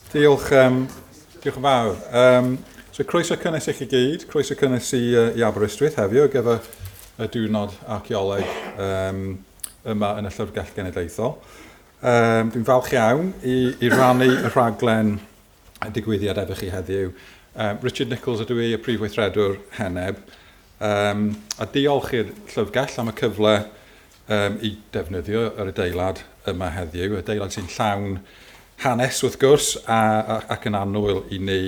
Diolch yn fawr. So croeso cynnes i chi gyd, croeso cynnes i Aberystwyth heddiw ar gyfer y diwrnod archeoleg yma yn y Llyfrgell Genedlaethol. Dwi'n falch iawn i rannu y rhaglen y digwyddiad efo chi heddiw. Richard Nichols ydw i, y Prif Weithredwr HENEB. A diolch i'r Llyfrgell am y cyfle i defnyddio yr adeilad yma heddiw, y adeilad sy'n llawn hanes wrth gwrs ac yn annwyl i ni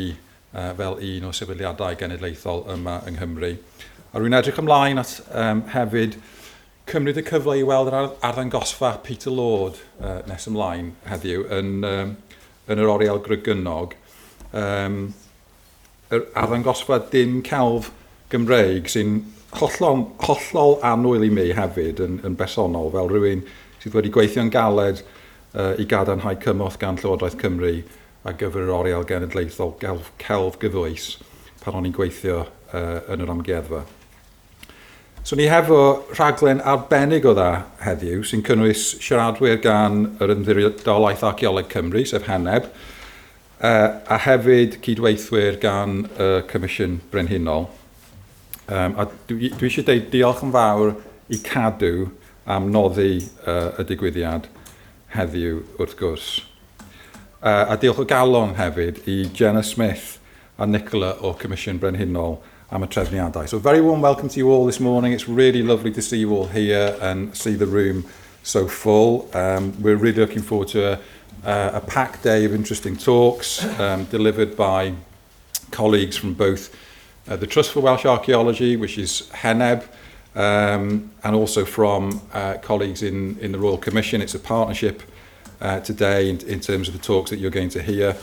fel un o sefydliadau genedlaethol yma yng Nghymru. A rwy'n edrych ymlaen at hefyd cymryd y cyfle i weld yr arddangosfa Peter Lord nes ymlaen heddiw yn yr oriel Grygynnog. Yr arddangosfa dim celf Gymreig sy'n hollol annwyl i mi hefyd yn bersonol fel rhywun sydd wedi gweithio'n galed i gadarnhau cymorth gan Llywodraeth Cymru ar gyfer yr oriel genedlaethol celf gyfoes pan o'n i'n gweithio yn yr amgueddfa. So ni hefo rhaglen arbennig o dda heddiw sy'n cynnwys siaradwyr gan yr Ymddiriedolaeth Archeoleg Cymru, sef HENEB, a hefyd cydweithwyr gan y Comisiwn Brenhinol. A dwi eisiau deud diolch yn fawr i Cadw am noddi y digwyddiad heddiw wrth gwrs. A diolch o galon hefyd i Jenna Smith a Nicola o Comisiwn Brenhinol am y trefniadau. So very warm welcome to you all this morning. It's really lovely to see you all here and see the room so full. We're really looking forward to a packed day of interesting talks delivered by colleagues from both the Trust for Welsh Archaeology, which is HENEB, and also from colleagues in the Royal Commission. It's a partnership today in terms of the talks that you're going to hear.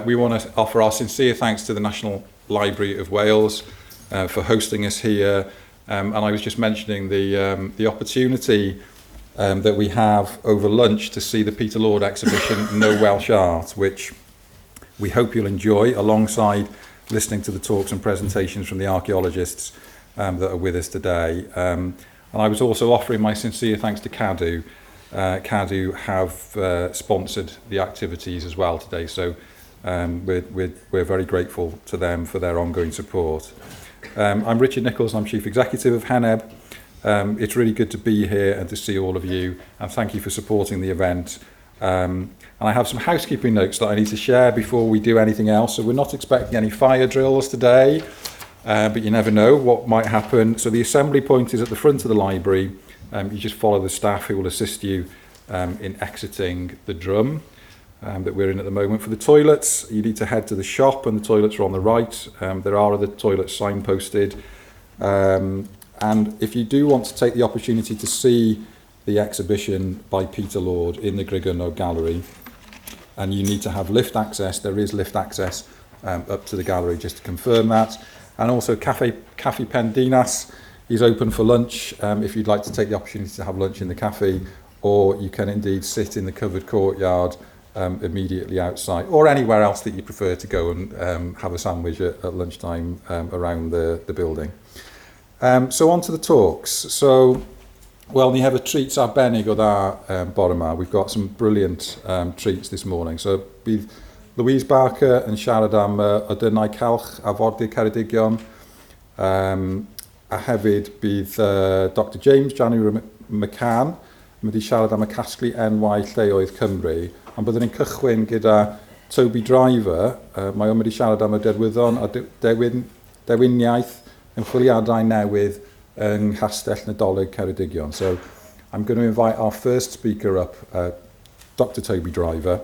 We want to offer our sincere thanks to the National Library of Wales for hosting us here. And I was just mentioning the opportunity that we have over lunch to see the Peter Lord exhibition No Welsh Art, which we hope you'll enjoy alongside listening to the talks and presentations from the archaeologists that are with us today. And I was also offering my sincere thanks to Cadw. Cadw have sponsored the activities as well today, so we're very grateful to them for their ongoing support. I'm Richard Nichols, I'm Chief Executive of HENEB. It's really good to be here and to see all of you, and thank you for supporting the event. And I have some housekeeping notes that I need to share before we do anything else. So we're not expecting any fire drills today, but you never know what might happen. So the assembly point is at the front of the library. You just follow the staff who will assist you in exiting the drum that we're in at the moment. For the toilets, you need to head to the shop, and the toilets are on the right. There are other toilets signposted. And if you do want to take the opportunity to see the exhibition by Peter Lord in the Grygynnog Gallery, and you need to have lift access. There is lift access up to the gallery, just to confirm that. And also Cafe Pendinas is open for lunch if you'd like to take the opportunity to have lunch in the cafe, or you can indeed sit in the covered courtyard immediately outside, or anywhere else that you prefer to go and have a sandwich at lunchtime around the building. So on to the talks. So, well, ni hefo treats arbennig o dda bore yma. We've got some brilliant treats this morning. So bydd Louise Barker yn siarad am odynnau calch a fordir Ceredigion. A hefyd bydd Dr James January McCann yn mynd i siarad am y casglu enwau lleoedd Cymru. Ond byddwn ni'n cychwyn gyda Toby Driver. Mae o'n mynd i siarad am y derwyddon a dewiniaeth ymchwiliadau newydd yng Castell Nadolig Ceredigion. So I'm going to invite our first speaker up, Dr Toby Driver,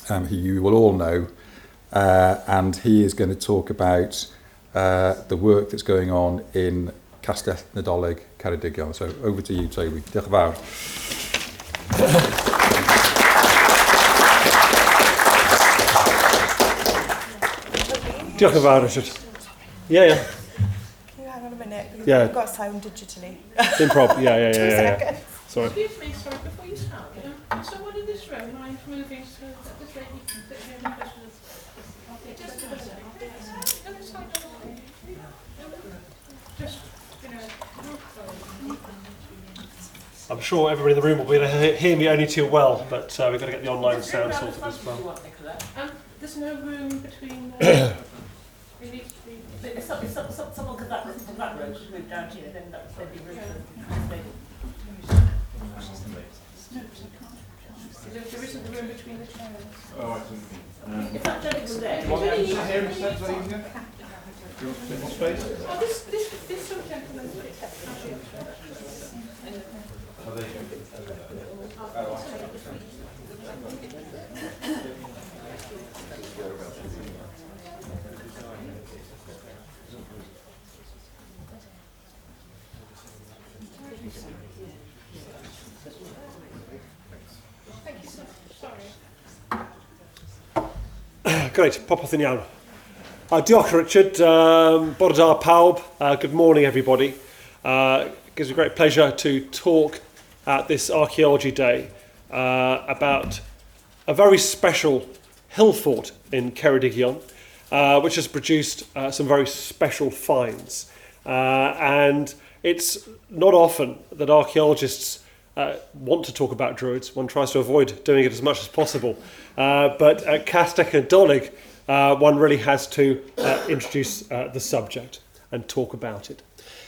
who you will all know, and he is going to talk about the work that's going on in Castell Nadolig Ceredigion. So over to you, Toby. Diolch yn fawr. Diolch yn fawr, Richard. Yeah. Yeah. I've got sound digitally. Dim prob, yeah. 2 seconds. Sorry. Excuse me, sorry, before you start, someone in this room mind moving so that this lady can sit here and questions. Just a second. Just, I'm sure everybody in the room will be able to hear me only too well, but we've got to get the online sound sorted as well. there's no room between it needs to be... But if someone could that from that road should move down here, then that would be room for There isn't the room between the chairs. Oh, I see. if that gentleman there. What happens here instead, so easier? Do you want a bit more space? Oh, this some gentleman. Oh, there you Thank you so much. Sorry. Great, popeth yn iawn. Diolch Richard, bore da pawb, good morning everybody. It gives me great pleasure to talk at this Archaeology Day about a very special hill fort in Ceredigion, which has produced some very special finds. And it's not often that archaeologists want to talk about Druids. One tries to avoid doing it as much as possible. But at Castell Nadolig, one really has to introduce the subject and talk about it.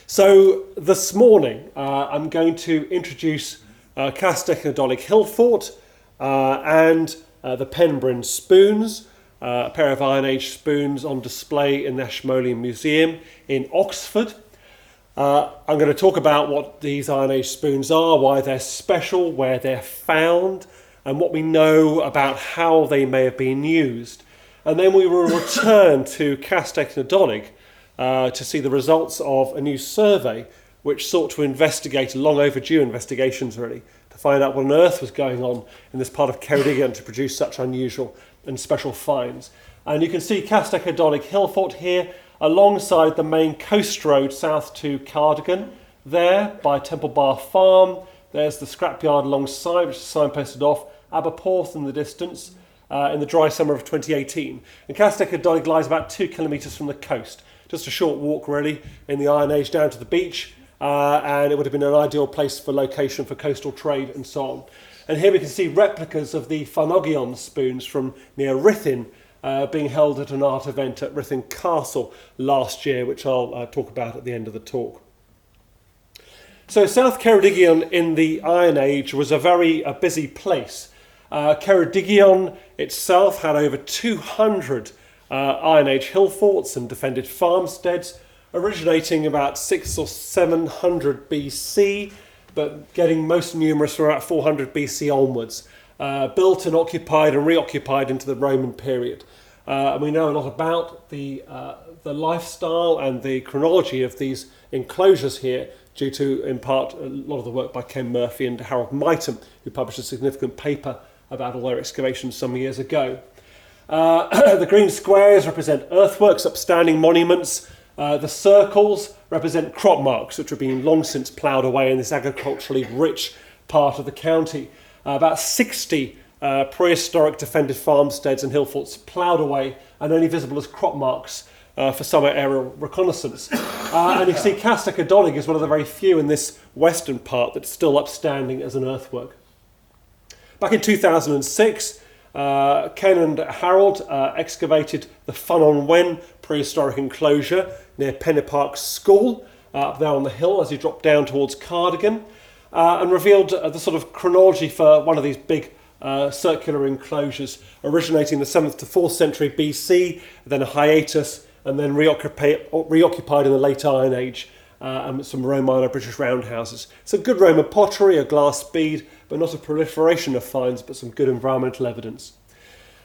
So this morning, I'm going to introduce Castell Nadolig Hill Fort and the Penbryn spoons, a pair of Iron Age spoons on display in the Ashmolean Museum in Oxford. I'm going to talk about what these Iron Age spoons are, why they're special, where they're found, and what we know about how they may have been used. And then we will return to Castell Nadolig to see the results of a new survey which sought to investigate, long overdue investigations really, to find out what on earth was going on in this part of Ceredigion to produce such unusual and special finds. And you can see Castell Nadolig Hill Fort here alongside the main coast road south to Cardigan, there by Temple Bar Farm. There's the scrapyard alongside, which is signposted off, Aberporth in the distance, in the dry summer of 2018. And Castell Nadolig lies about 2 kilometres from the coast. Just a short walk really in the Iron Age down to the beach, and it would have been an ideal place for location for coastal trade and so on. And here we can see replicas of the Ffynogion spoons from near Rhythin being held at an art event at Rhythin Castle last year, which I'll talk about at the end of the talk. So South Ceredigion in the Iron Age was a very busy place. Ceredigion itself had over 200 Iron Age hill forts and defended farmsteads, originating about 600 or 700 BC, but getting most numerous from about 400 BC onwards, built and occupied and reoccupied into the Roman period. And we know a lot about the lifestyle and the chronology of these enclosures here, due to, in part, a lot of the work by Ken Murphy and Harold Myton, who published a significant paper about all their excavations some years ago. The green squares represent earthworks, upstanding monuments. The circles represent crop marks, which have been long since ploughed away in this agriculturally rich part of the county. About 60 prehistoric defended farmsteads and hill forts ploughed away and only visible as crop marks for summer aerial reconnaissance. And you can see Castell Nadolig is one of the very few in this western part that's still upstanding as an earthwork. Back in 2006, Ken and Harold excavated the Fun on Wen prehistoric enclosure near Pennypark School, up there on the hill as you drop down towards Cardigan, and revealed the sort of chronology for one of these big circular enclosures, originating in the 7th to 4th century BC, then a hiatus, and then reoccupied in the late Iron Age, and some Roman or British roundhouses. Some good Roman pottery, a glass bead, but not a proliferation of finds, but some good environmental evidence.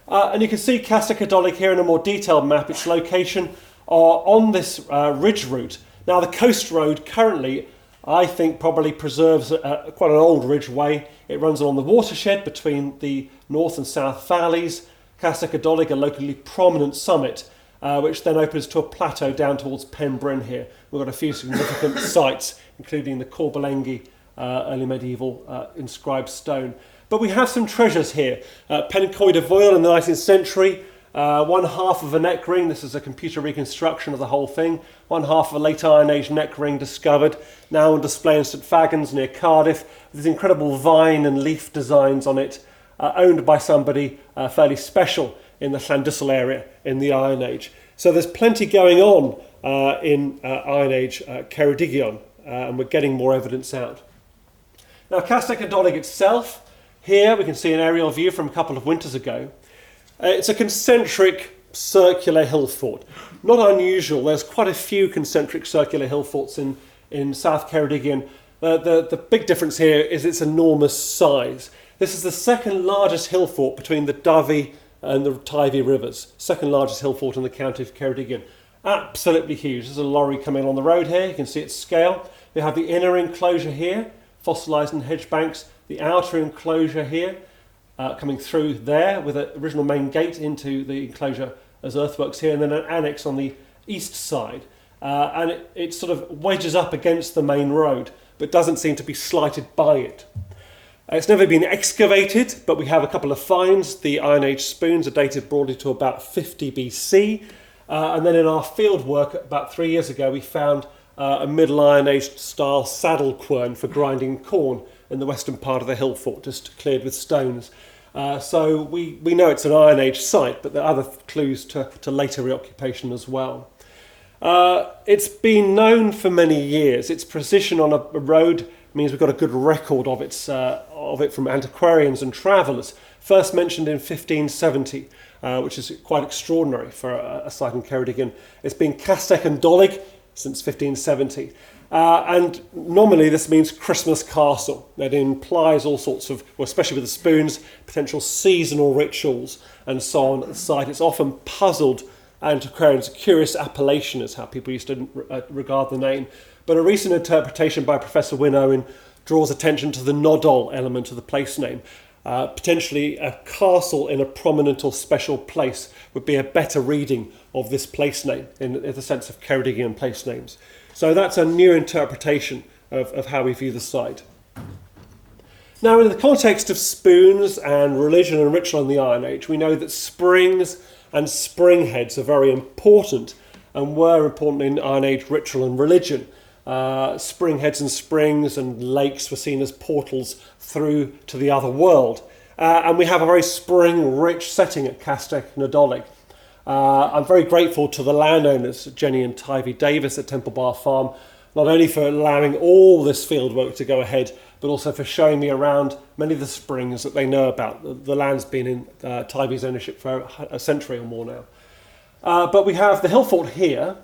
And you can see Castell Nadolig here in a more detailed map. Its location on this ridge route. Now the coast road currently, I think, probably preserves quite an old ridgeway. It runs along the watershed between the north and south valleys. Castell Nadolig, a locally prominent summit, which then opens to a plateau down towards Penbryn here. We've got a few significant sites, including the Corbelengi early medieval inscribed stone. But we have some treasures here. Pencoed of oil in the 19th century, one half of a neck ring. This is a computer reconstruction of the whole thing. One half of a late Iron Age neck ring discovered, now on display in St Fagans near Cardiff. There's incredible vine and leaf designs on it, owned by somebody fairly special in the Llandyssil area in the Iron Age. So there's plenty going on in Iron Age Ceredigion, and we're getting more evidence out. Now, Castell Nadolig itself, here we can see an aerial view from a couple of winters ago. It's a concentric circular hill fort. Not unusual, there's quite a few concentric circular hill forts in South Ceredigion. The big difference here is its enormous size. This is the second largest hill fort between the Dyfi and the Tyfi rivers. Second largest hill fort in the county of Ceredigion. Absolutely huge. There's a lorry coming on the road here. You can see its scale. We have the inner enclosure here, fossilised in hedge banks. The outer enclosure here, coming through there with an original main gate into the enclosure as earthworks here, and then an annex on the east side. And it sort of wedges up against the main road, but doesn't seem to be slighted by it. It's never been excavated, but we have a couple of finds. The Iron Age spoons are dated broadly to about 50 BC. And then in our field work about 3 years ago, we found a Middle Iron Age style saddle quern for grinding corn in the western part of the hill fort, just cleared with stones. So we know it's an Iron Age site, but there are other clues to later reoccupation as well. It's been known for many years. Its position on a road means we've got a good record of it from antiquarians and travellers. First mentioned in 1570, which is quite extraordinary for a site in Ceredigion. It's been Castell Nadolig since 1570. And normally this means Christmas castle. That implies all sorts of, well, especially with the spoons, potential seasonal rituals and so on at the site. It's often puzzled antiquarians. A curious appellation is how people used to regard the name. But a recent interpretation by Professor Wyn Owen draws attention to the nodol element of the place name. Potentially a castle in a prominent or special place would be a better reading of this place name in the sense of Ceredigion place names. So that's a new interpretation of how we view the site. Now, in the context of spoons and religion and ritual in the Iron Age, we know that springs and spring heads are very important and were important in Iron Age ritual and religion. Spring heads and springs and lakes were seen as portals through to the other world. And we have a very spring-rich setting at Castell Nadolig. I'm very grateful to the landowners, Jenny and Tyvi Davis at Temple Bar Farm, not only for allowing all this field work to go ahead, but also for showing me around many of the springs that they know about. The land's been in Tyvi's ownership for a century or more now. But we have the hill fort here,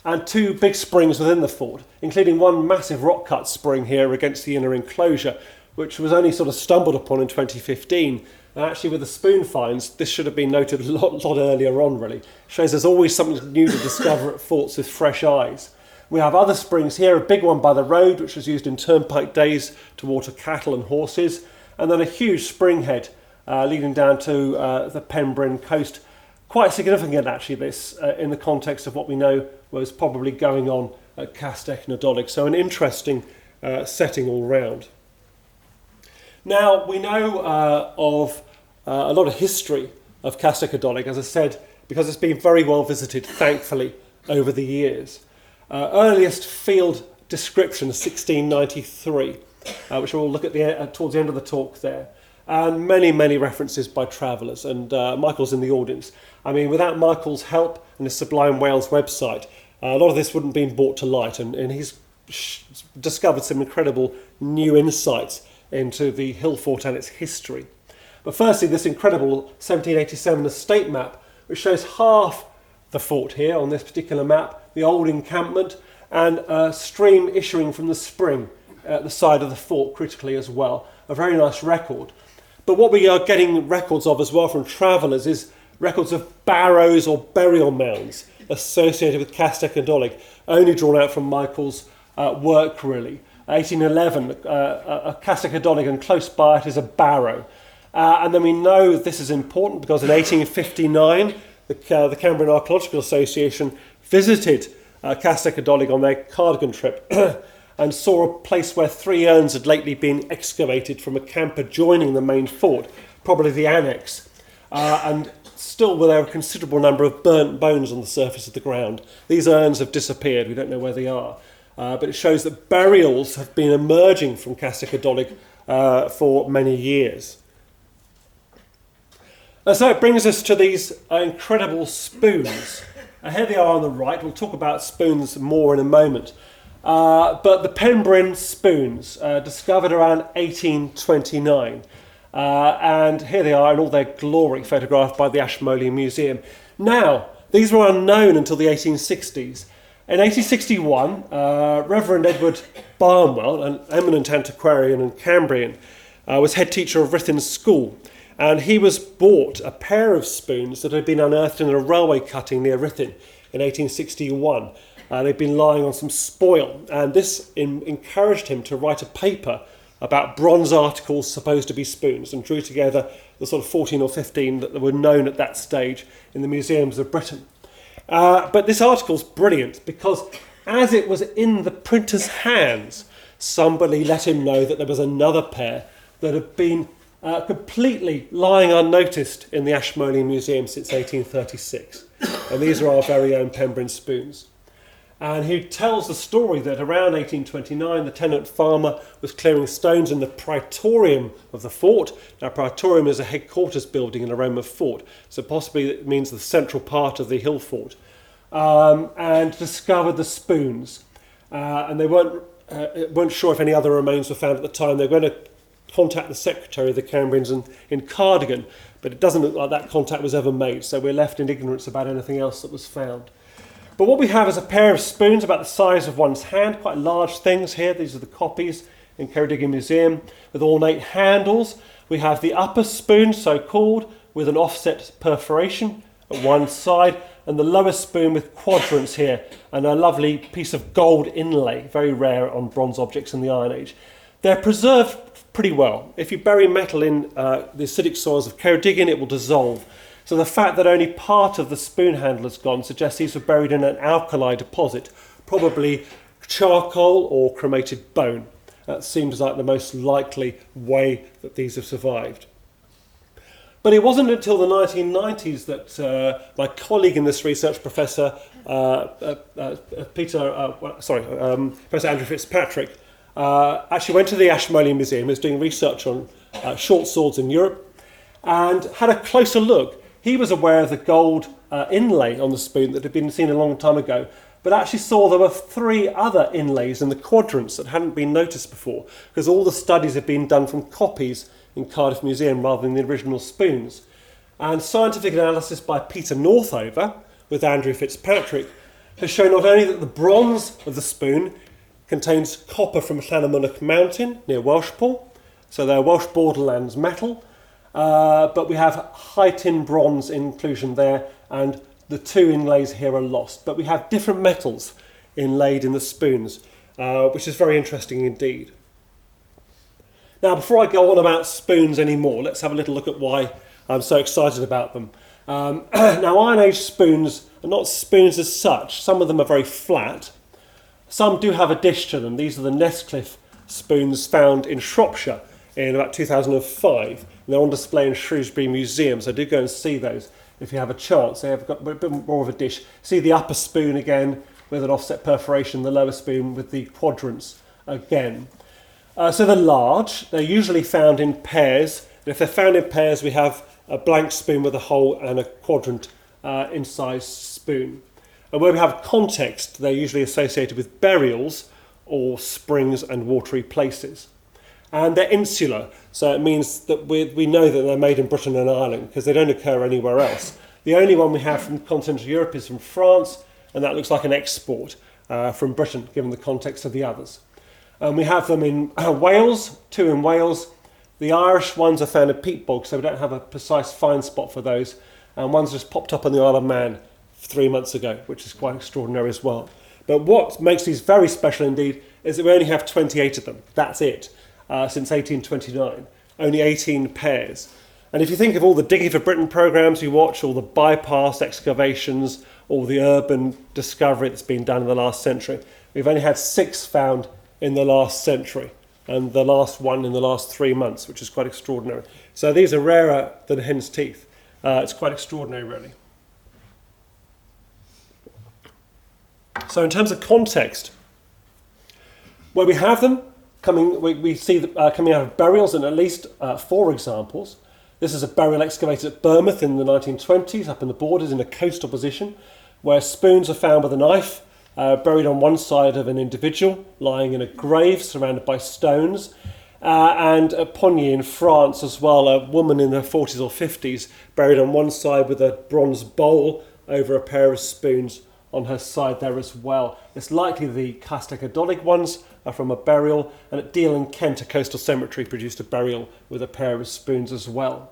and two big springs within the fort, including one massive rock-cut spring here against the inner enclosure, which was only sort of stumbled upon in 2015. And actually, with the spoon finds, this should have been noted a lot earlier on, really. Shows there's always something new to discover at forts with fresh eyes. We have other springs here, a big one by the road, which was used in turnpike days to water cattle and horses, and then a huge spring head leading down to the Penbryn coast. Quite significant, actually, this, in the context of what we know was probably going on at Castell Nadolig. So an interesting setting all round. Now, we know of a lot of history of Castell Nadolig, as I said, because it's been very well visited, thankfully, over the years. Earliest field description, 1693, which we'll look at towards the end of the talk there. And many references by travellers, and Michael's in the audience. I mean, without Michael's help and the Sublime Wales website, a lot of this wouldn't have been brought to light, and he's discovered some incredible new insights into the hill fort and its history. But firstly, this incredible 1787 estate map, which shows half the fort here on this particular map, the old encampment, and a stream issuing from the spring at the side of the fort critically as well. A very nice record. But what we are getting records of as well from travellers is records of barrows or burial mounds associated with Castell Nadolig, only drawn out from Michael's work, really. 1811, a Castell Nadolig, and close by it is a barrow. And then we know this is important because in 1859, the Cambrian Archaeological Association visited Castell Nadolig on their cardigan trip and saw a place where 3 urns had lately been excavated from a camp adjoining the main fort, probably the annex, and still there are a considerable number of burnt bones on the surface of the ground. These urns have disappeared, we don't know where they are, but it shows that burials have been emerging from Castell Nadolig for many years. And so it brings us to these incredible spoons. Here they are on the right. We'll talk about spoons more in a moment. But the Pembryn spoons, discovered around 1829. And here they are in all their glory, photographed by the Ashmolean Museum. Now, these were unknown until the 1860s. In 1861, Reverend Edward Barnwell, an eminent antiquarian and Cambrian, was head teacher of Ruthin's school. And he was bought a pair of spoons that had been unearthed in a railway cutting near Ruthin in 1861. They'd been lying on some spoil, and this encouraged him to write a paper about bronze articles supposed to be spoons, and drew together the sort of 14 or 15 that were known at that stage in the museums of Britain. But this article's brilliant because as it was in the printer's hands, somebody let him know that there was another pair that had been completely lying unnoticed in the Ashmolean Museum since 1836. And these are our very own Pembryn spoons. And he tells the story that around 1829 the tenant farmer was clearing stones in the praetorium of the fort. Now, praetorium is a headquarters building in a Roman fort, so possibly it means the central part of the hill fort, and discovered the spoons. And they weren't sure if any other remains were found at the time. They were going to contact the secretary of the Cambrians in Cardigan, but it doesn't look like that contact was ever made, so we're left in ignorance about anything else that was found. But what we have is a pair of spoons about the size of one's hand, quite large things here. These are the copies in Ceredigion Museum with ornate handles. We have the upper spoon, so called, with an offset perforation at one side, and the lower spoon with quadrants here, and a lovely piece of gold inlay, very rare on bronze objects in the Iron Age. They're preserved pretty well. If you bury metal in the acidic soils of Ceredigion, it will dissolve. So the fact that only part of the spoon handle has gone suggests these were buried in an alkali deposit, probably charcoal or cremated bone. That seems like the most likely way that these have survived. But it wasn't until the 1990s that my colleague in this research, Professor Professor Andrew Fitzpatrick, actually went to the Ashmolean Museum. He was doing research on short swords in Europe and had a closer look. He was aware of the gold inlay on the spoon that had been seen a long time ago, but actually saw there were 3 other inlays in the quadrants that hadn't been noticed before, because all the studies had been done from copies in Cardiff Museum rather than the original spoons. And scientific analysis by Peter Northover, with Andrew Fitzpatrick, has shown not only that the bronze of the spoon contains copper from Llanymynech Mountain near Welshpool, so they're Welsh borderlands metal, but we have high tin bronze inclusion there, and the 2 inlays here are lost. But we have different metals inlaid in the spoons, which is very interesting indeed. Now, before I go on about spoons anymore, let's have a little look at why I'm so excited about them. Now, Iron Age spoons are not spoons as such. Some of them are very flat. Some do have a dish to them. These are the Nestcliff spoons found in Shropshire in about 2005. And they're on display in Shrewsbury Museum, so do go and see those if you have a chance. They have got a bit more of a dish. See the upper spoon again with an offset perforation, the lower spoon with the quadrants again. So they're large. They're usually found in pairs. And if they're found in pairs, we have a blank spoon with a hole and a quadrant incised spoon. And where we have context, they're usually associated with burials or springs and watery places. And they're insular, so it means that we know that they're made in Britain and Ireland because they don't occur anywhere else. The only one we have from continental Europe is from France, and that looks like an export from Britain, given the context of the others. And we have them in Wales, 2 in Wales. The Irish ones are found in peat bogs, so we don't have a precise find spot for those. And one's just popped up on the Isle of Man 3 months ago, which is quite extraordinary as well. But what makes these very special indeed is that we only have 28 of them. That's it. Since 1829, only 18 pairs. And if you think of all the Digging for Britain programmes you watch, all the bypass excavations, all the urban discovery that's been done in the last century, we've only had 6 found in the last century, and the last one in the last 3 months, which is quite extraordinary. So these are rarer than hen's teeth. It's quite extraordinary, really. So in terms of context, where we have them, we see coming out of burials in at least 4 examples. This is a burial excavated at Bournemouth in the 1920s, up in the borders in a coastal position, where spoons are found with a knife, buried on one side of an individual, lying in a grave surrounded by stones. And at Pogny in France as well, a woman in her 40s or 50s, buried on one side with a bronze bowl over a pair of spoons on her side there as well. It's likely the Castell Nadolig ones are from a burial, and at Deal in Kent, a coastal cemetery produced a burial with a pair of spoons as well.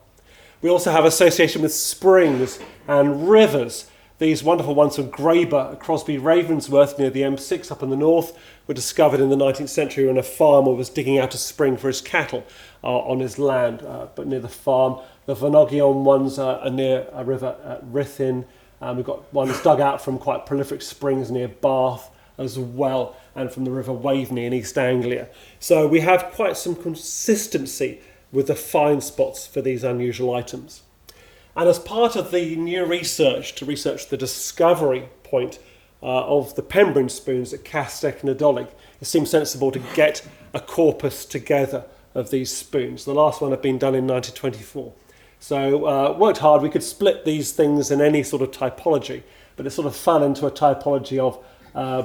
We also have association with springs and rivers. These wonderful ones from Graber, Crosby Ravensworth near the M6 up in the north, were discovered in the 19th century when a farmer was digging out a spring for his cattle on his land, but near the farm. The Vernogion ones are near a river at Rhythin. We've got ones dug out from quite prolific springs near Bath as well, and from the River Waveney in East Anglia. So we have quite some consistency with the find spots for these unusual items. And as part of the new research, to research the discovery point of the Pembrine spoons at Castell Nadolig, it seems sensible to get a corpus together of these spoons. The last one had been done in 1924. So worked hard. We could split these things in any sort of typology, but it sort of fell into a typology of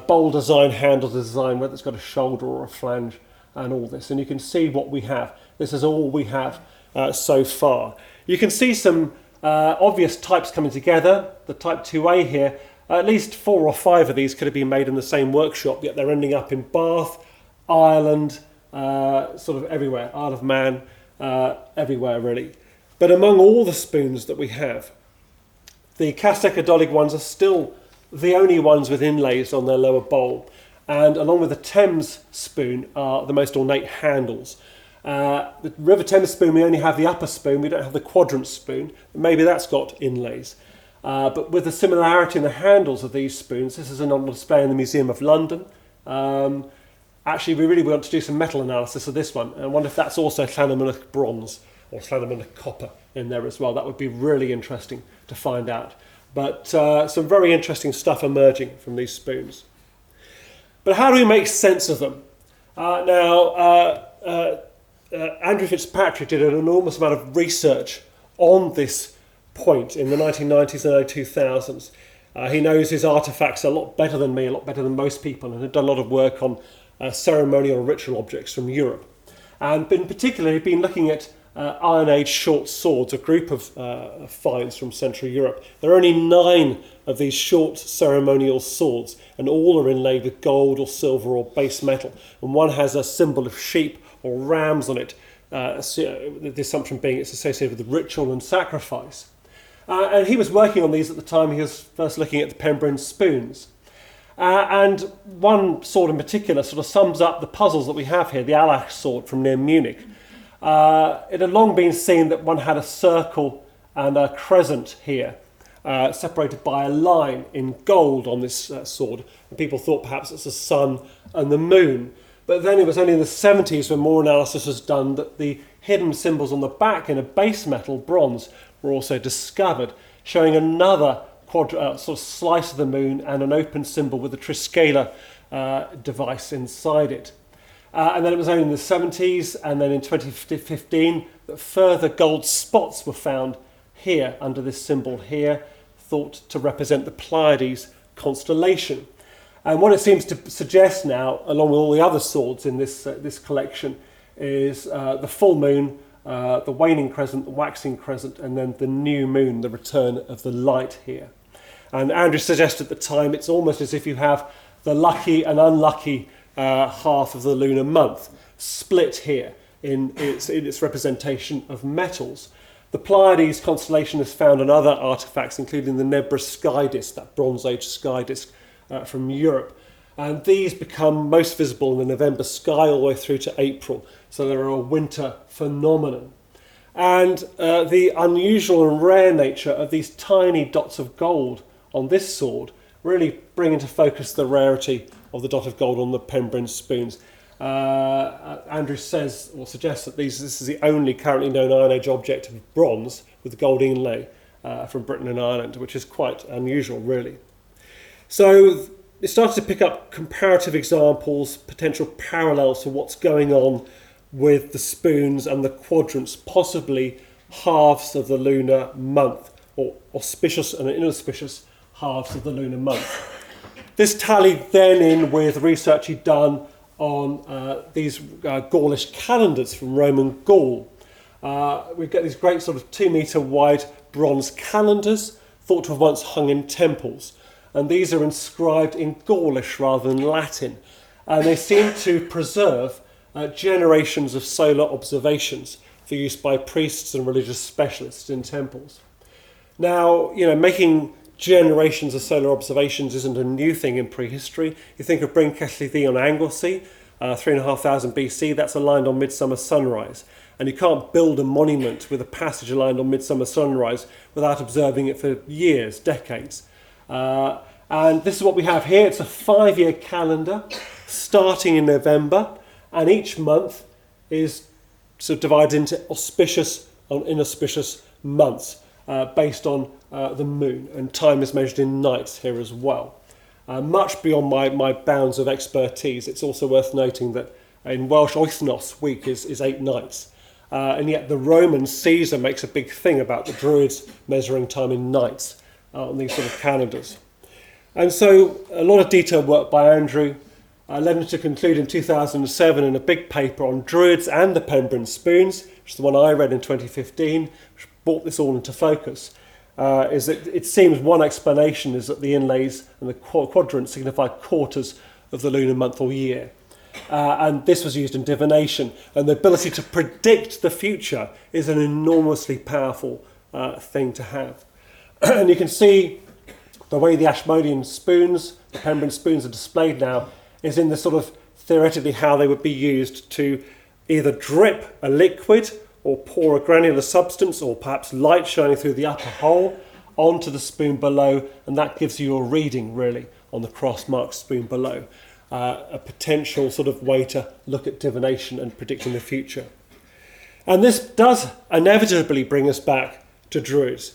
bowl design, handle design, whether it's got a shoulder or a flange and all this. And you can see what we have. This is all we have so far. You can see some obvious types coming together. The type 2A here, at least 4 or 5 of these could have been made in the same workshop, yet they're ending up in Bath, Ireland, sort of everywhere, Isle of Man, everywhere really. But among all the spoons that we have, the Castell Nadolig ones are still the only ones with inlays on their lower bowl, and along with the Thames spoon are the most ornate handles. The River Thames spoon, we only have the upper spoon, we don't have the quadrant spoon. Maybe that's got inlays. But with the similarity in the handles of these spoons, this is on display in the Museum of London. Actually, we really want to do some metal analysis of this one. I wonder if that's also Llanymynech bronze or Llanymynech copper in there as well. That would be really interesting to find out. But some very interesting stuff emerging from these spoons. But how do we make sense of them? Andrew Fitzpatrick did an enormous amount of research on this point in the 1990s and early 2000s. He knows his artefacts a lot better than me, a lot better than most people, and had done a lot of work on ceremonial and ritual objects from Europe. And in particular, he'd been looking at Iron Age short swords, a group of finds from Central Europe. There are only 9 of these short ceremonial swords, and all are inlaid with gold or silver or base metal. And one has a symbol of sheep or rams on it, the assumption being it's associated with ritual and sacrifice. And he was working on these at the time he was first looking at the Pembrine spoons. And one sword in particular sort of sums up the puzzles that we have here, the Allach sword from near Munich. It had long been seen that one had a circle and a crescent here, separated by a line in gold on this sword. And people thought perhaps it's the sun and the moon. But then it was only in the 70s when more analysis was done that the hidden symbols on the back in a base metal, bronze, were also discovered, showing another sort of slice of the moon and an open symbol with a triscaler device inside it. And then it was only in the 70s and then in 2015 that further gold spots were found here under this symbol here, thought to represent the Pleiades constellation. And what it seems to suggest now, along with all the other swords in this collection, is the full moon, the waning crescent, the waxing crescent, and then the new moon, the return of the light here. And Andrew suggested at the time it's almost as if you have the lucky and unlucky half of the lunar month split here in its representation of metals. The Pleiades constellation is found in other artefacts, including the Nebra sky disk, that Bronze Age sky disk from Europe. And these become most visible in the November sky all the way through to April. So they're a winter phenomenon. And the unusual and rare nature of these tiny dots of gold on this sword really bring into focus the rarity of the dot of gold on the Pembrine spoons. Andrew says or suggests that this is the only currently known Iron Age object of bronze with the gold inlay from Britain and Ireland, which is quite unusual really. So it started to pick up comparative examples, potential parallels to what's going on with the spoons and the quadrants, possibly halves of the lunar month, or auspicious and inauspicious halves of the lunar month. This tallied then in with research he'd done on these Gaulish calendars from Roman Gaul. We get these great sort of 2 metre wide bronze calendars, thought to have once hung in temples. And these are inscribed in Gaulish rather than Latin. And they seem to preserve generations of solar observations for use by priests and religious specialists in temples. Now, making generations of solar observations isn't a new thing in prehistory. You think of Bryn Celyn on Anglesey, 3,500 BC, that's aligned on midsummer sunrise. And you can't build a monument with a passage aligned on midsummer sunrise without observing it for years, decades. And this is what we have here. It's a 5-year calendar starting in November, and each month is sort of divided into auspicious and inauspicious months based on the moon, and time is measured in nights here as well. Much beyond my bounds of expertise. It's also worth noting that in Welsh, Wythnos week is 8 nights. And yet the Roman Caesar makes a big thing about the Druids measuring time in nights on these sort of calendars. And so a lot of detailed work by Andrew led him to conclude in 2007 in a big paper on Druids and the Pembroke spoons, which is the one I read in 2015, which brought this all into focus, is that it seems one explanation is that the inlays and the quadrants signify quarters of the lunar month or year. And this was used in divination, and the ability to predict the future is an enormously powerful thing to have. And you can see the way the Ashmolean spoons, the Pembroke spoons, are displayed now is in the sort of theoretically how they would be used to either drip a liquid or pour a granular substance or perhaps light shining through the upper hole onto the spoon below, and that gives you a reading really on the cross-marked spoon below. A potential sort of way to look at divination and predicting the future. And this does inevitably bring us back to Druids.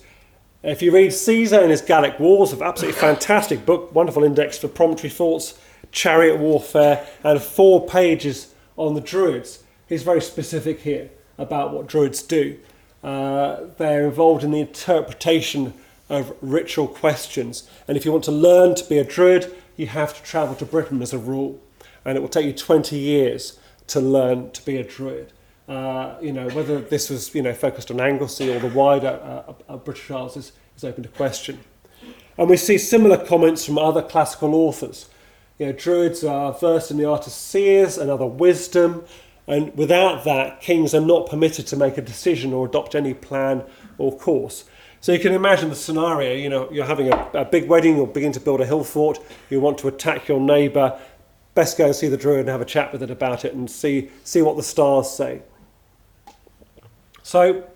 If you read Caesar and his Gallic Wars, an absolutely fantastic book, wonderful index for promontory thoughts, chariot warfare, and 4 pages on the Druids, he's very specific here about what Druids do. They're involved in the interpretation of ritual questions, and if you want to learn to be a Druid, you have to travel to Britain as a rule, and it will take you 20 years to learn to be a Druid. Whether this was focused on Anglesey or the wider British Isles is open to question. And we see similar comments from other classical authors. Druids are versed in the art of seers and other wisdom, and without that, kings are not permitted to make a decision or adopt any plan or course. So you can imagine the scenario, you're having a big wedding, you're beginning to build a hill fort, you want to attack your neighbour, best go and see the Druid and have a chat with it about it and see what the stars say. So,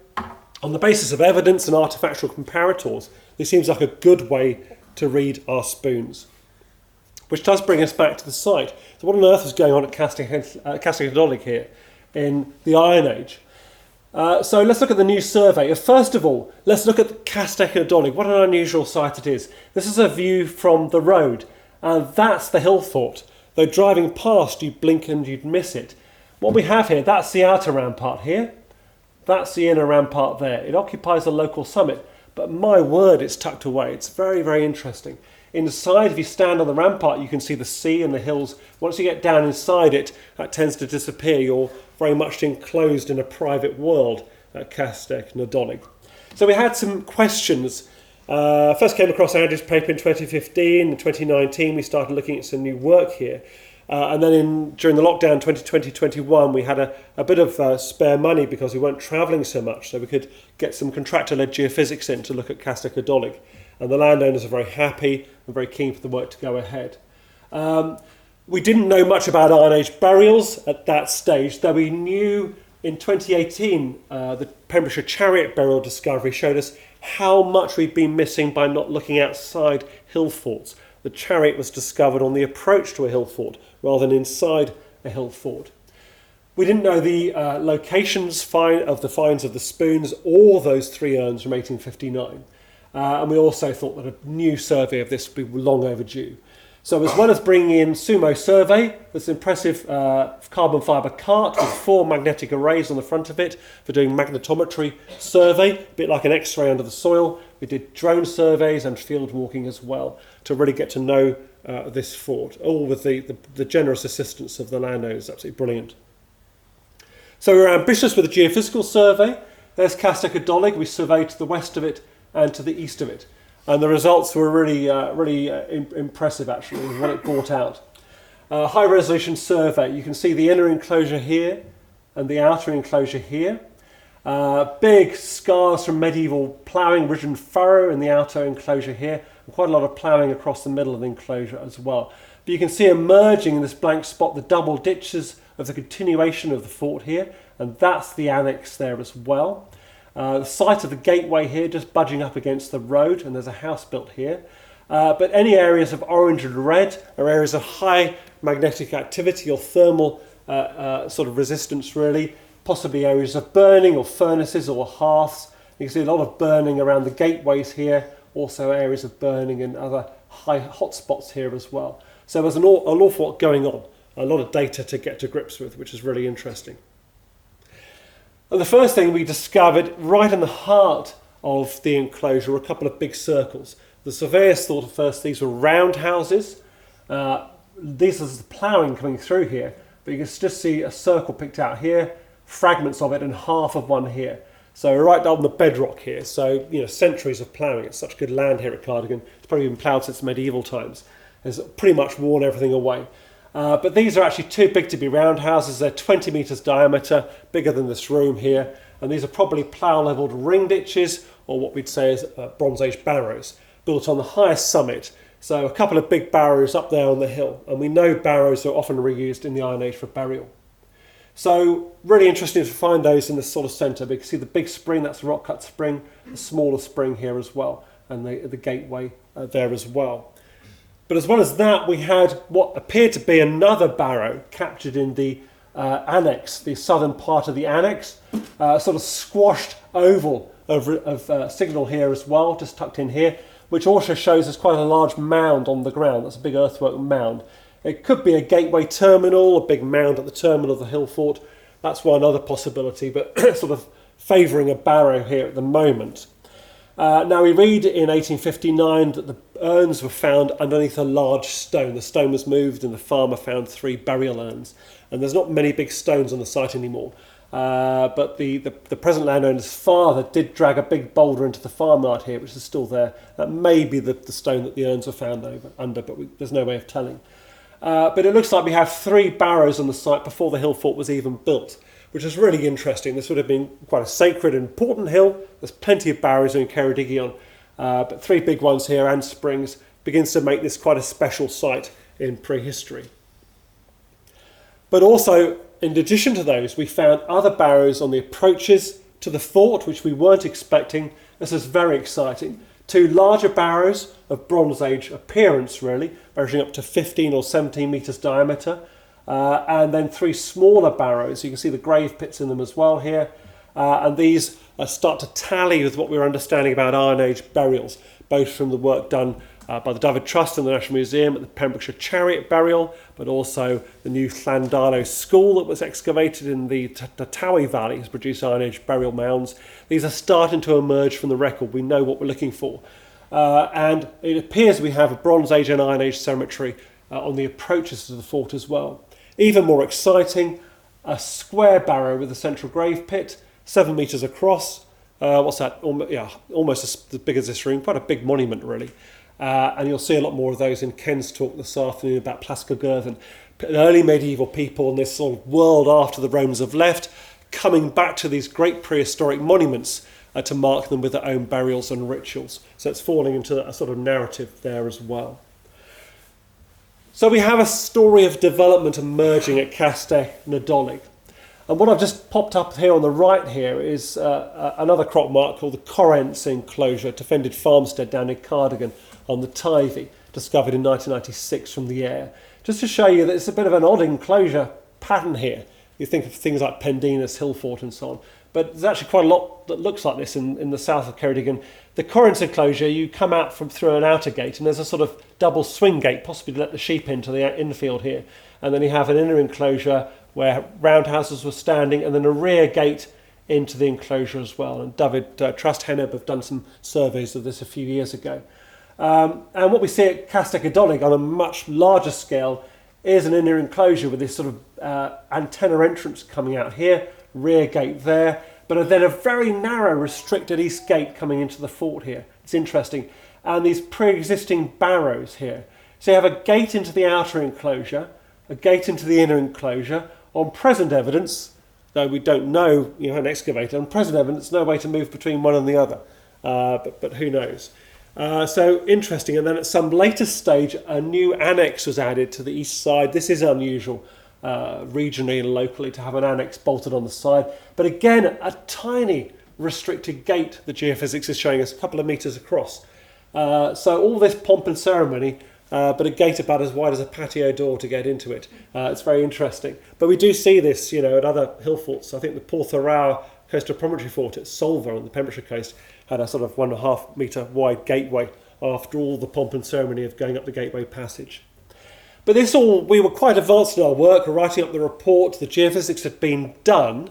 on the basis of evidence and artefactual comparators, this seems like a good way to read our spoons. Which does bring us back to the site. So what on earth is going on at Castell Nadolig here in the Iron Age? So let's look at the new survey. First of all, let's look at Castell Nadolig. What an unusual site it is. This is a view from the road, and that's the hill fort. Though driving past, you'd blink and you'd miss it. What we have here, that's the outer rampart here. That's the inner rampart there. It occupies the local summit, but my word, it's tucked away. It's very, very interesting. Inside, if you stand on the rampart, you can see the sea and the hills. Once you get down inside it, that tends to disappear. You're very much enclosed in a private world at Castell Nadolig. So we had some questions. First came across Andrew's paper in 2015. In 2019, we started looking at some new work here. And then during the lockdown 2020-21, we had a bit of spare money because we weren't travelling so much, so we could get some contractor-led geophysics in to look at Castell Nadolig. And the landowners are very happy and very keen for the work to go ahead. We didn't know much about Iron Age burials at that stage, though we knew in 2018 the Pembrokeshire chariot burial discovery showed us how much we'd been missing by not looking outside hill forts. The chariot was discovered on the approach to a hill fort rather than inside a hill fort. We didn't know the locations of the finds of the spoons or those 3 urns from 1859. And we also thought that a new survey of this would be long overdue. So as well as bringing in Sumo Survey, this impressive carbon fibre cart with 4 magnetic arrays on the front of it for doing magnetometry survey, a bit like an X-ray under the soil. We did drone surveys and field walking as well to really get to know this fort, all with the generous assistance of the landowners. Absolutely brilliant. So we were ambitious with the geophysical survey. There's Castell Nadolig. We surveyed to the west of it and to the east of it. And the results were really impressive, actually, with what it brought out. High resolution survey. You can see the inner enclosure here and the outer enclosure here. Big scars from medieval ploughing, ridge and furrow in the outer enclosure here, and quite a lot of ploughing across the middle of the enclosure as well. But you can see emerging in this blank spot the double ditches of the continuation of the fort here, and that's the annex there as well. The site of the gateway here just budging up against the road, and there's a house built here. But any areas of orange and red are areas of high magnetic activity or thermal sort of resistance, really. Possibly areas of burning or furnaces or hearths. You can see a lot of burning around the gateways here, also areas of burning and other high hot spots here as well. So there's an awful lot going on, a lot of data to get to grips with, which is really interesting. And the first thing we discovered right in the heart of the enclosure were a couple of big circles. The surveyors thought at first these were round houses. This is the ploughing coming through here, but you can just see a circle picked out here, fragments of it, and half of one here. So we're right down the bedrock here. So, centuries of ploughing. It's such good land here at Cardigan. It's probably been ploughed since medieval times. It's pretty much worn everything away. But these are actually too big to be round houses. They're 20 metres diameter, bigger than this room here. And these are probably plough-levelled ring ditches, or what we'd say is Bronze Age barrows, built on the highest summit. So a couple of big barrows up there on the hill. And we know barrows are often reused in the Iron Age for burial. So really interesting to find those in the sort of centre. You can see the big spring, that's the rock-cut spring, the smaller spring here as well, and the gateway there as well. But as well as that, we had what appeared to be another barrow captured in the annex, the southern part of the annex, sort of squashed oval of signal here as well, just tucked in here, which also shows us quite a large mound on the ground. That's a big earthwork mound. It could be a gateway terminal, a big mound at the terminal of the hill fort. That's one other possibility, but sort of favouring a barrow here at the moment. Now we read in 1859 that the urns were found underneath a large stone. The stone was moved and the farmer found 3 burial urns. And there's not many big stones on the site anymore. But the present landowner's father did drag a big boulder into the farmyard here, which is still there. That may be the stone that the urns were found under, but there's no way of telling. But it looks like we have 3 barrows on the site before the hill fort was even built, which is really interesting. This would have been quite a sacred and important hill. There's plenty of barrows in Ceredigion, but 3 big ones here and springs begins to make this quite a special site in prehistory. But also, in addition to those, we found other barrows on the approaches to the fort, which we weren't expecting. This is very exciting. 2 larger barrows of Bronze Age appearance, really, measuring up to 15 or 17 metres diameter. And then 3 smaller barrows. You can see the grave pits in them as well here. And these start to tally with what we were understanding about Iron Age burials, both from the work done by the Dyfed Trust and the National Museum at the Pembrokeshire Chariot Burial, but also the new Llandalo School that was excavated in the Tawi Valley has produced Iron Age burial mounds. These are starting to emerge from the record. We know what we're looking for. And it appears we have a Bronze Age and Iron Age cemetery on the approaches to the fort as well. Even more exciting, a square barrow with a central grave pit, 7 metres across. What's that? Almost as big as this room. Quite a big monument, really. And you'll see a lot more of those in Ken's talk this afternoon about Plascogyrthan. Early medieval people in this sort of world after the Romans have left, coming back to these great prehistoric monuments to mark them with their own burials and rituals. So it's falling into a sort of narrative there as well. So we have a story of development emerging at Castell Nadolig. And what I've just popped up here on the right here is another crop mark called the Corrents enclosure, defended farmstead down in Cardigan on the Teifi, discovered in 1996 from the air. Just to show you that it's a bit of an odd enclosure pattern here. You think of things like Pendennis, Hill Fort and so on. but there's actually quite a lot that looks like this in the south of Ceredigion. The Corinth enclosure, you come out through an outer gate, and there's a sort of double swing gate, possibly to let the sheep into the infield here. And then you have an inner enclosure where roundhouses were standing, and then a rear gate into the enclosure as well. And David Trust-Henneb have done some surveys of this a few years ago. And what we see at Castell Nadolig on a much larger scale is an inner enclosure with this sort of antenna entrance coming out here, rear gate there, but then a very narrow restricted east gate coming into the fort here. It's interesting. And these pre-existing barrows here. So you have a gate into the outer enclosure, a gate into the inner enclosure. On present evidence, though we don't know, an excavator, on present evidence, no way to move between one and the other. But who knows? So interesting. And then at some later stage, a new annex was added to the east side. This is unusual regionally and locally to have an annex bolted on the side. But again, a tiny restricted gate, the geophysics is showing us, a couple of metres across. So all this pomp and ceremony, but a gate about as wide as a patio door to get into it. It's very interesting. But we do see this, at other hill forts. I think the Portharau Coastal Promontory Fort at Solva on the Pembrokeshire coast had a sort of 1.5 metre wide gateway after all the pomp and ceremony of going up the gateway passage. But we were quite advanced in our work, writing up the report, the geophysics had been done,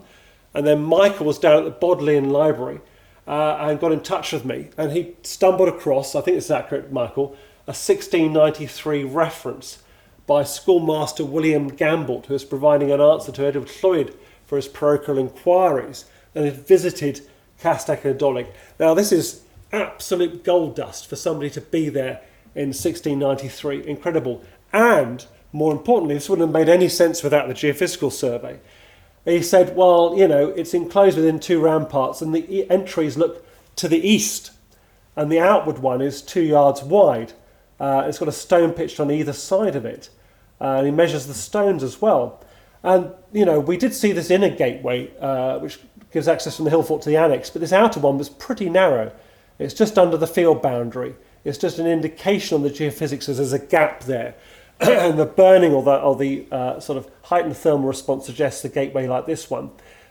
and then Michael was down at the Bodleian Library and got in touch with me, and he stumbled across, I think this is accurate, Michael, a 1693 reference by schoolmaster William Gambelt, who was providing an answer to Edward Llwyd for his parochial inquiries, and had visited Castell Nadolig. Now this is absolute gold dust for somebody to be there in 1693, incredible. And more importantly, this wouldn't have made any sense without the geophysical survey. He said, well, it's enclosed within 2 ramparts and the entries look to the east and the outward one is 2 yards wide. It's got a stone pitched on either side of it. And he measures the stones as well. And, we did see this inner gateway, which gives access from the hill fort to the annex, but this outer one was pretty narrow. It's just under the field boundary. It's just an indication on the geophysics as there's a gap there. And the burning or the sort of heightened thermal response suggests a gateway like this one.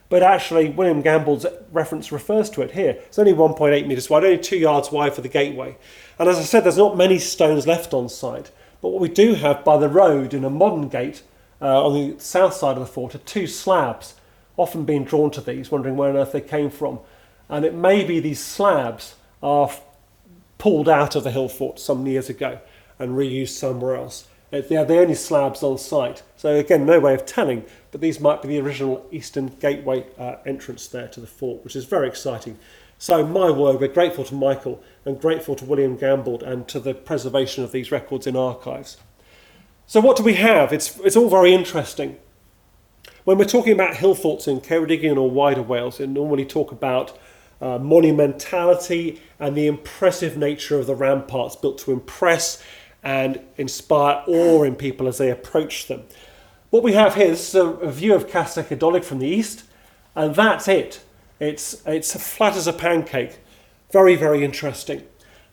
But actually, William Gamble's reference refers to it here. It's only 1.8 metres wide, only 2 yards wide for the gateway. And as I said, there's not many stones left on site. But what we do have by the road in a modern gate on the south side of the fort are 2 slabs, often being drawn to these, wondering where on earth they came from. And it may be these slabs are pulled out of the hill fort some years ago and reused somewhere else. They're the only slabs on site. So again, no way of telling, but these might be the original eastern gateway entrance there to the fort, which is very exciting. So my word, we're grateful to Michael and grateful to William Gambelt and to the preservation of these records in archives. So what do we have? It's all very interesting. When we're talking about hill forts in Ceredigion or wider Wales, we normally talk about monumentality and the impressive nature of the ramparts built to impress and inspire awe in people as they approach them. What we have here, this is a view of Castell Nadolig from the east, and that's it. It's flat as a pancake. Very, very interesting.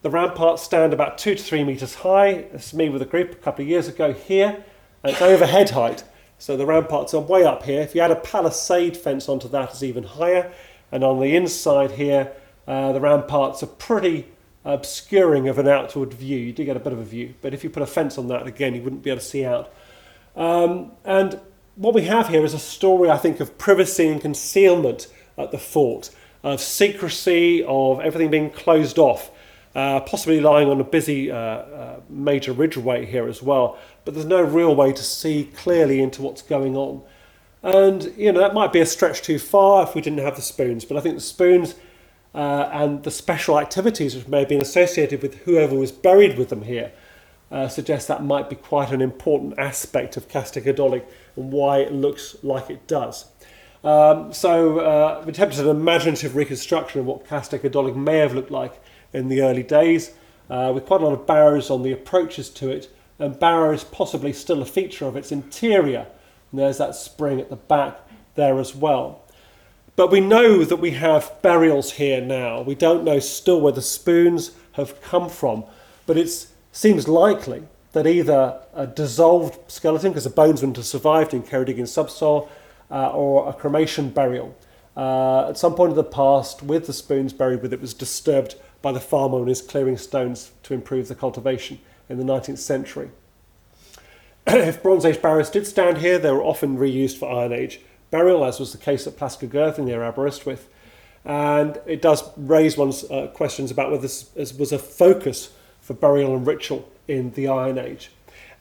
The ramparts stand about 2 to 3 metres high. This is me with a group a couple of years ago here, and it's over head height. So the ramparts are way up here. If you add a palisade fence onto that, it's even higher. And on the inside here, the ramparts are pretty obscuring of an outward view. You do get a bit of a view, but if you put a fence on that, again, you wouldn't be able to see out. And what we have here is a story, I think, of privacy and concealment at the fort, of secrecy, of everything being closed off, possibly lying on a busy major ridgeway here as well, but there's no real way to see clearly into what's going on. And, that might be a stretch too far if we didn't have the spoons, but I think the spoons and the special activities which may have been associated with whoever was buried with them here suggest that might be quite an important aspect of Castell Nadolig and why it looks like it does. So we attempted an imaginative reconstruction of what Castell Nadolig may have looked like in the early days, with quite a lot of barrows on the approaches to it, and barrows possibly still a feature of its interior. And there's that spring at the back there as well. But we know that we have burials here now. We don't know still where the spoons have come from, but it seems likely that either a dissolved skeleton, because the bones wouldn't have survived in Ceredigion subsoil, or a cremation burial. at some point in the past, with the spoons buried with it, was disturbed by the farmer when he was clearing stones to improve the cultivation in the 19th century. If Bronze Age barrows did stand here, they were often reused for Iron Age burial, as was the case at Plascogyrth near Aberystwyth. And it does raise one's questions about whether this was a focus for burial and ritual in the Iron Age.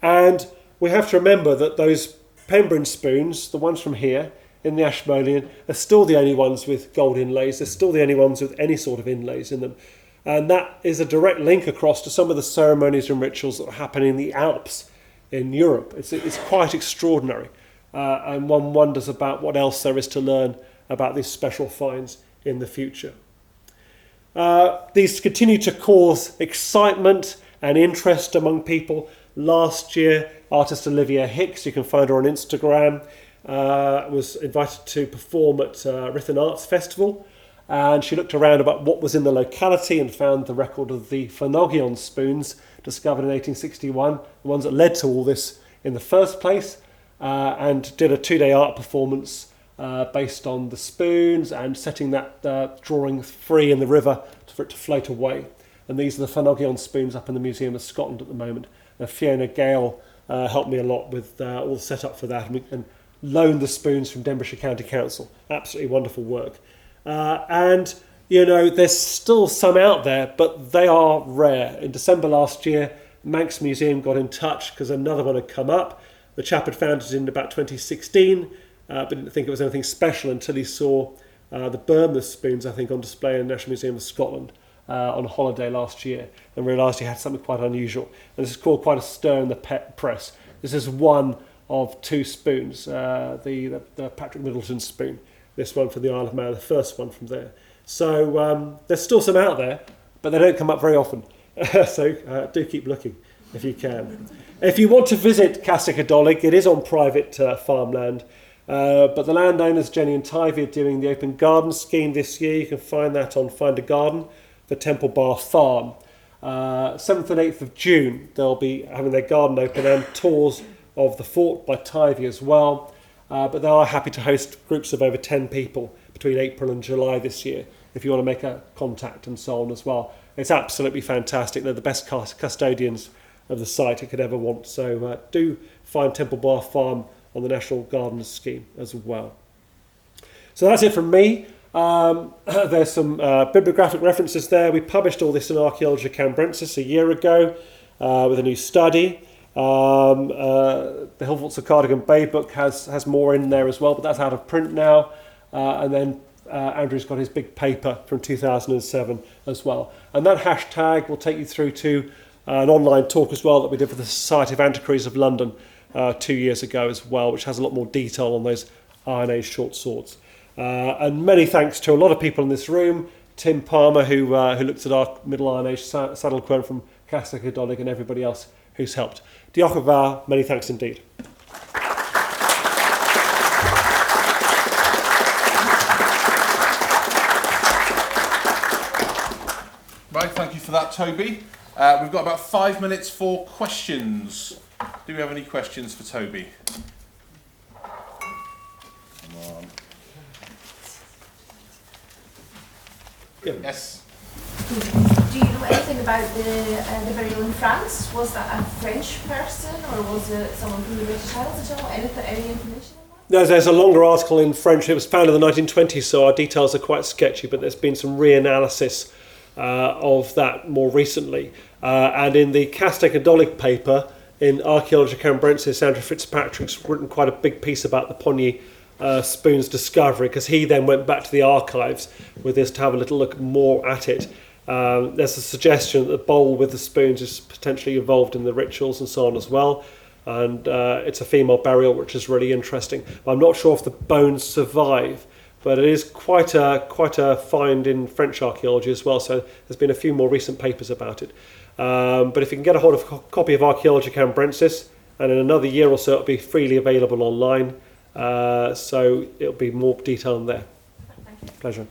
And we have to remember that those Pembrine spoons, the ones from here in the Ashmolean, are still the only ones with gold inlays. They're still the only ones with any sort of inlays in them. And that is a direct link across to some of the ceremonies and rituals that happen in the Alps in Europe. It's quite extraordinary. And one wonders about what else there is to learn about these special finds in the future. These continue to cause excitement and interest among people. Last year, artist Olivia Hicks, you can find her on Instagram, was invited to perform at Rhythm Arts Festival, and she looked around about what was in the locality and found the record of the Llanogion spoons discovered in 1861, the ones that led to all this in the first place, and did a 2-day art performance based on the spoons and setting that drawing free in the river for it to float away. And these are the Llanogion spoons up in the Museum of Scotland at the moment. And Fiona Gale helped me a lot with all the setup for that and loaned the spoons from Denbighshire County Council. Absolutely wonderful work. And, you know, there's still some out there, but they are rare. In December last year, Manx Museum got in touch because another one had come up. The chap had found it in about 2016, but didn't think it was anything special until he saw the Bournemouth spoons, I think, on display in the National Museum of Scotland on a holiday last year, and realised he had something quite unusual. And this has caused quite a stir in the press. This is one of 2 spoons, the Patrick Middleton spoon, this one from the Isle of Man, the first one from there. So there's still some out there, but they don't come up very often. So do keep looking if you can. If you want to visit Castell Nadolig, it is on private farmland, but the landowners, Jenny and Tivy, are doing the open garden scheme this year. You can find that on Find a Garden for Temple Bar Farm. 7th and 8th of June, they'll be having their garden open and tours of the fort by Tivy as well. But they are happy to host groups of over 10 people between April and July this year, if you want to make a contact and so on as well. It's absolutely fantastic. They're the best custodians of the site it could ever want. So do find Temple Bar Farm on the National Gardens Scheme as well. So that's it from me. There's some bibliographic references there. We published all this in Archaeologia Cambrensis a year ago with a new study. The Hillforts of Cardigan Bay book has more in there as well, but that's out of print now. And then Andrew's got his big paper from 2007 as well. And that hashtag will take you through to an online talk as well that we did for the Society of Antiquaries of London 2 years ago as well, which has a lot more detail on those Iron Age short swords. And many thanks to a lot of people in this room, Tim Palmer, who looked at our Middle Iron Age saddle quern from Castell Nadolig, and everybody else who's helped. Diolch yn fawr, many thanks indeed. Right, thank you for that, Toby. We've got about 5 minutes for questions. Do we have any questions for Toby? Come on. Yes. Do you know anything about the burial in France? Was that a French person or was it someone from the British Isles at all? Any information on that? There's a longer article in French. It was founded in the 1920s, so our details are quite sketchy, but there's been some reanalysis of that more recently. And in the Castell Nadolig paper, in Archaeologia Cambrensis, Andrew Fitzpatrick's written quite a big piece about the Pony spoon's discovery, because he then went back to the archives with this to have a little look more at it. There's a suggestion that the bowl with the spoons is potentially involved in the rituals and so on as well, and it's a female burial, which is really interesting. I'm not sure if the bones survive, but it is quite a find in French archaeology as well, so there's been a few more recent papers about it. But if you can get a hold of a copy of Archaeologia Cambrensis, and in another year or so it'll be freely available online, so it'll be more detail in there. Thank you. Pleasure.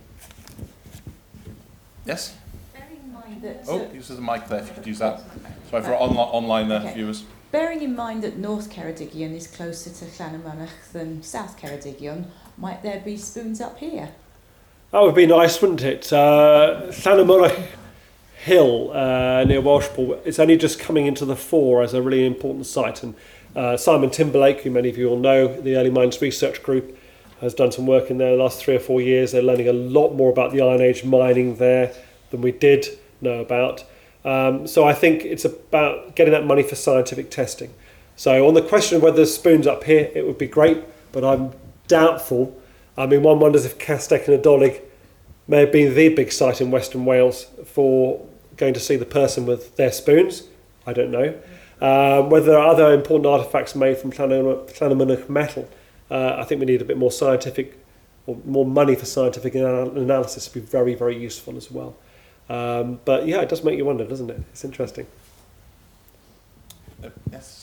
Yes? Bearing in mind that... There's a mic there, if you could use that. Sorry for our online okay. viewers. Bearing in mind that North Ceredigion is closer to Llanymynech than South Ceredigion, might there be spoons up here? That would be nice, wouldn't it? Llanymynech Hill near Welshpool, it's only just coming into the fore as a really important site. And Simon Timberlake, who many of you will know, the Early Mines Research Group, has done some work in there the last 3 or 4 years. They're learning a lot more about the Iron Age mining there than we did know about. So I think it's about getting that money for scientific testing. So on the question of whether there's spoons up here, it would be great, but I'm doubtful. I mean, one wonders if Castell Nadolig may have been the big site in Western Wales for going to see the person with their spoons. I don't know. Whether there are other important artefacts made from Llanymynech metal, I think we need a bit more scientific, or more money for scientific analysis to be very, very useful as well. But yeah, it does make you wonder, doesn't it? It's interesting. Yes,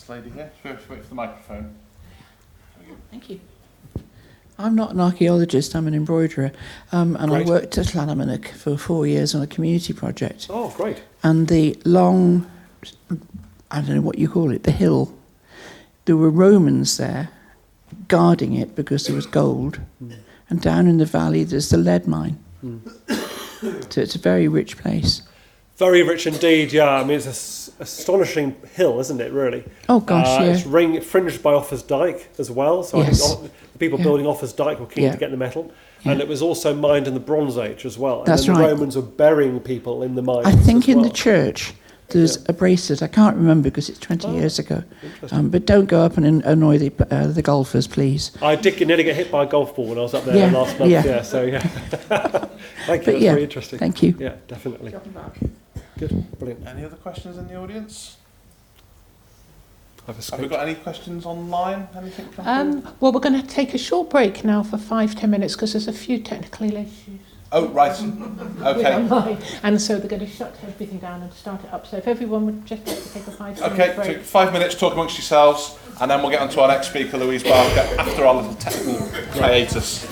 this lady here. Wait for the microphone. Thank you. I'm not an archaeologist, I'm an embroiderer, and Great. I worked at Llanymynech for 4 years on a community project. Oh, great. And the long, I don't know what you call it, the hill, there were Romans there guarding it because there was gold, and down in the valley there's the lead mine. So it's a very rich place. Very rich indeed, yeah. I mean, it's an astonishing hill, isn't it, really? Oh gosh, yeah. It's fringed by Offa's Dyke as well, so Yes. I think the people building Offa's Dyke were keen to get the metal. Yeah. And it was also mined in the Bronze Age as well. That's and then right. the Romans were burying people in the mines I think as in well. the church there's a bracelet. I can't remember because it's 20 years ago. But don't go up and annoy the golfers, please. I did nearly get hit by a golf ball when I was up there last month. Yeah. So yeah. Thank But you. That's very interesting. Thank you. Yeah, definitely. Good. Brilliant. Any other questions in the audience? I've Have escaped. we got any questions online? Anything come through? Well, we're going to take a short break now for 5-10 minutes because there's a few technical issues Oh, right. with Okay. online, and so they're going to shut everything down and start it up. So if everyone would just like to take a 5-10 Okay, minute so break. 5 minutes, talk amongst yourselves, and then we'll get on to our next speaker, Louise Barker, after our little technical hiatus.